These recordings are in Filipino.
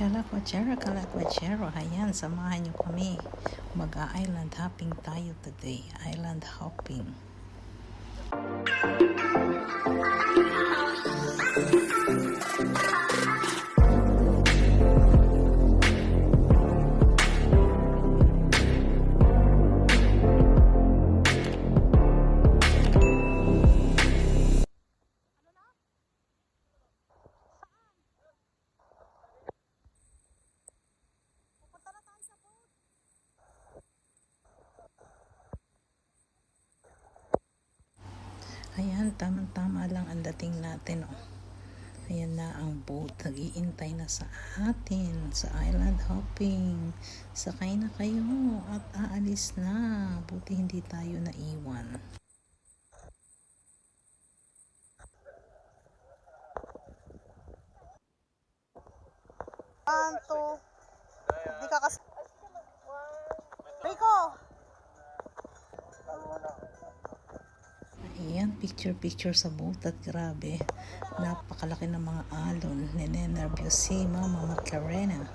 Kalakwachero, ayan, samahan nyo kami. Mag-island hopping tayo today. Island hopping. Ayan, tamang-tama lang ang dating natin, oh. Ayan na ang boat. Nag-iintay na sa atin sa island hopping. Sakay na kayo at aalis na. Buti hindi tayo naiwan. Anto. Hindi ka kas... Rico! Ayan, picture sa boat at grabe. Napakalaki ng mga alon. Ninenervyos si Mama Macarena.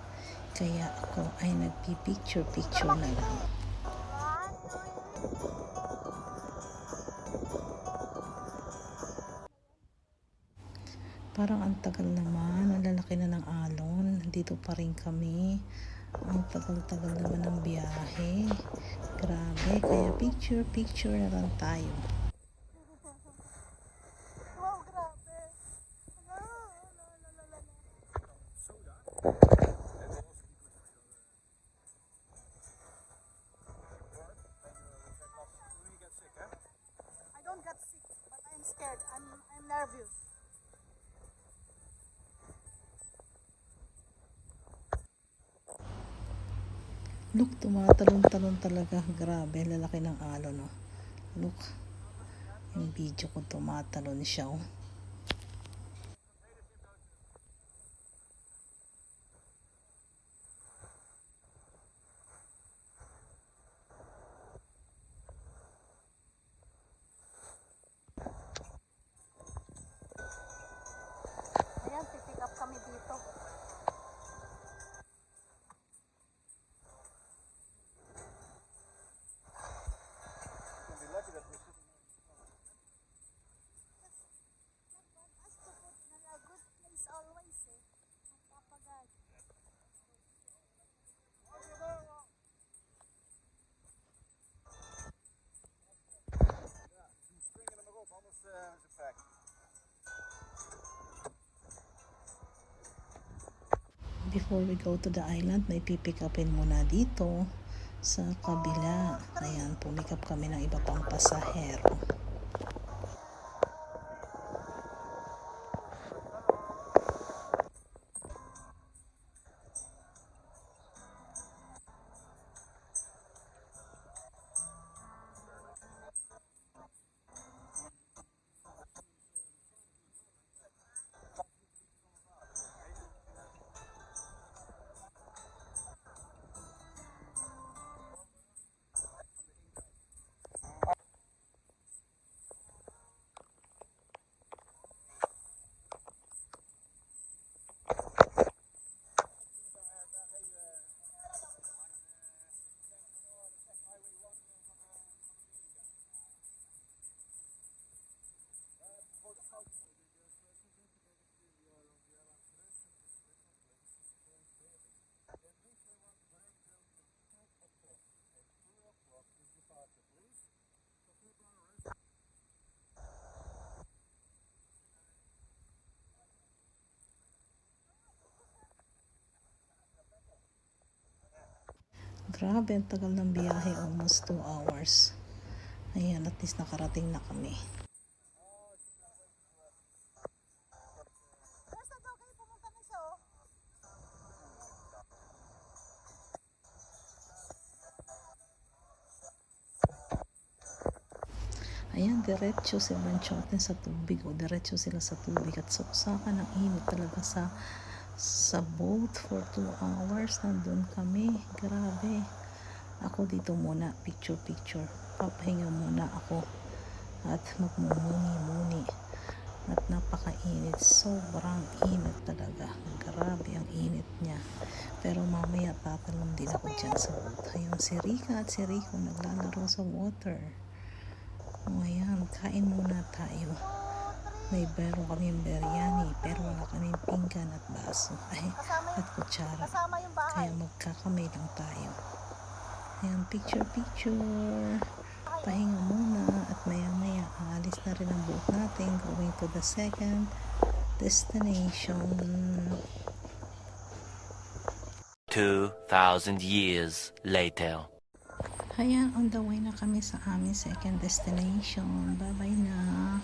Kaya ako ay nagpipicture na lang. Parang ang tagal naman, ang lalaki na ng alon, dito pa rin kami. Ang tagal-tagal naman ng biyahe. Grabe, kaya picture na lang tayo. Wow, grabe. I don't get sick, but I'm scared. I'm nervous. Look, tumatalon-talon talaga. Grabe, lalaki ng alon, no? Look, yung video ko tumatalon siya, oh. Ayan, pipick up kami dito. Before we go to the island, may pipick upin muna dito sa kabila. Ayan, pumikap kami ng iba pang pasahero. Grabe, ang tagal ng biyahe, almost 2 hours. Ayan, at least nakarating na kami. Ayan, diretso si Banchoten sa tubig, o diretso sila sa tubig at saksakan ng init talaga sa boat for 2 hours. Nandun kami, grabe. Ako dito muna, picture. Papahinga muna ako at magmumuni-muni. at napakainit, sobrang init talaga, grabe ang init niya. Pero mamaya tatalon din ako dyan sa boat. Ayun si Rika at si Rico naglalaro sa water. O ayan, kain muna tayo. May meron kaming biryani pero wala kaming pinggan at baso at kutsara, Kasama yung bahay. kaya magkakamay lang tayo. Ayan, picture. Pahinga muna at maya aalis na rin ang boat natin going to the second destination. 2,000 years later. Ayan, on the way na kami sa aming second destination. Bye na.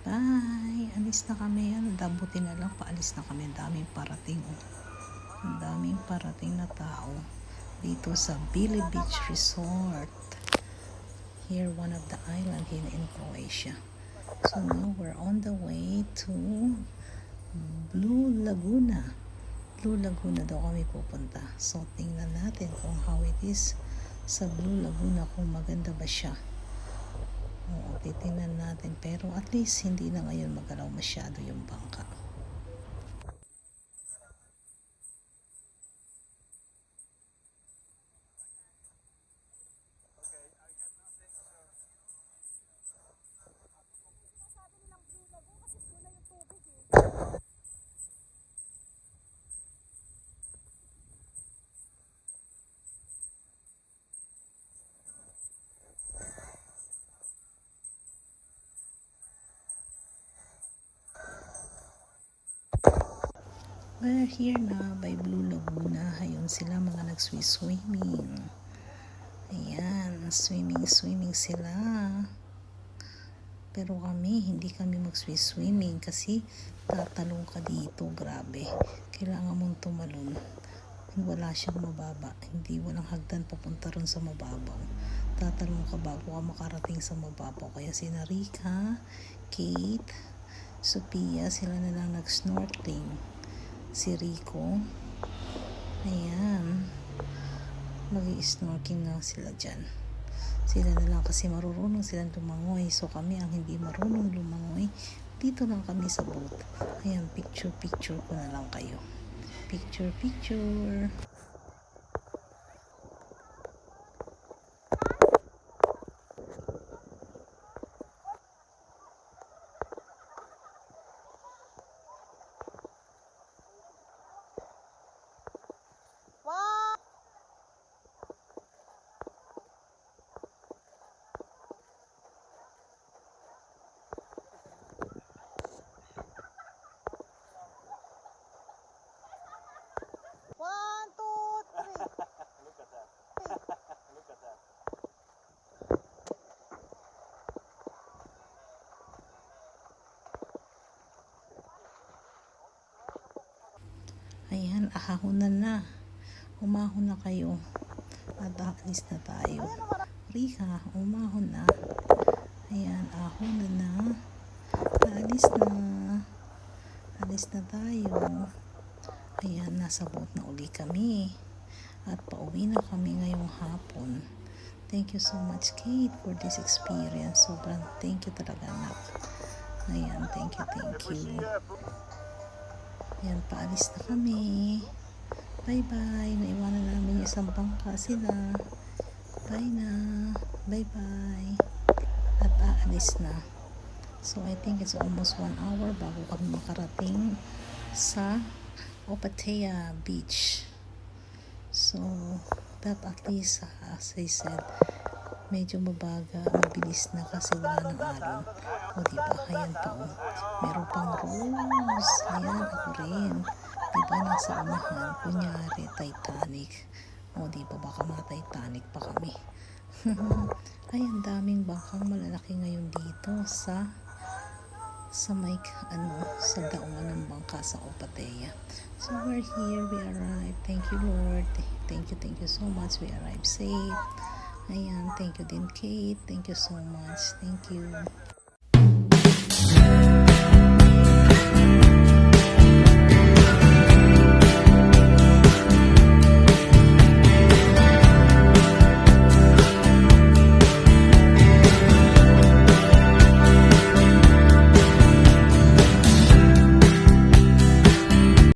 Bye. Alis na kami. Dabuti na lang. Paalis na kami. Ang daming parating. Ang daming parating na tao. Dito sa Billy Beach Resort. Here, one of the island here in Croatia. So now, we're on the way to Blue Laguna. Blue Laguna daw kami pupunta. So, tingnan natin kung how it is sa Blue Laguna, kung maganda ba siya. Oo, titingnan natin. Pero at least hindi na ngayon magalaw masyado yung bangka. Sabi nilang blue lagoon kasi blue na yung tubig eh. We're here na by Blue Laguna. Ayun sila mga nag-swimming. Ayan, swimming sila. Pero kami, hindi kami mag-swimming kasi tatalong ka dito. Grabe. Kailangan mong tumalon. Wala siyang mababa. Hindi, walang hagdan papunta ron sa mababaw. Tatalong ka bago ka makarating sa mababaw. Kaya si Rika, Kate, Sophia, sila na lang nag-snorkeling. Si Rico, ayan, mag-i-snorkeling na sila dyan. Sila na lang kasi marunong silang lumangoy. So kami ang hindi marunong lumangoy, dito lang kami sa boat. Ayan, picture ko na lang kayo. Picture. Wow! One, two, three. Look at that. Look at that. Ayan, ahahonan na. Umahon na kayo. At aalis na tayo. Rika, umahon na. Ayan, ahonan na. Aalis na. Alis na tayo. Ayan, nasa boat na uli kami. At pauwi na kami ngayong hapon. Thank you so much, Kate, for this experience. Sobrang thank you talaga, anak. Ayan, thank you. Ayan, paalis na kami. Bye-bye. Naiwanan namin yung isang bangka sila. Bye na. Bye-bye. At aalis na. So, I think it's almost 1 hour bago kami makarating sa Opatea Beach. So, that at least, as I said, medyo mabilis na kasi wala ng alon. O, diba? Ayan pa, o. Meron pang rose. Ayan, ako rin. Diba, nasa unahan. Kunyari, Titanic. O, diba, baka ma-Titanic pa kami. Ayan, daming bangkang malalaki ngayon dito sa may, sa daungan ng bangka sa Opatea. So, we're here. We arrived. Thank you, Lord. Thank you so much. We arrived safe. Ayan, thank you din, Kate. Thank you so much. Thank you.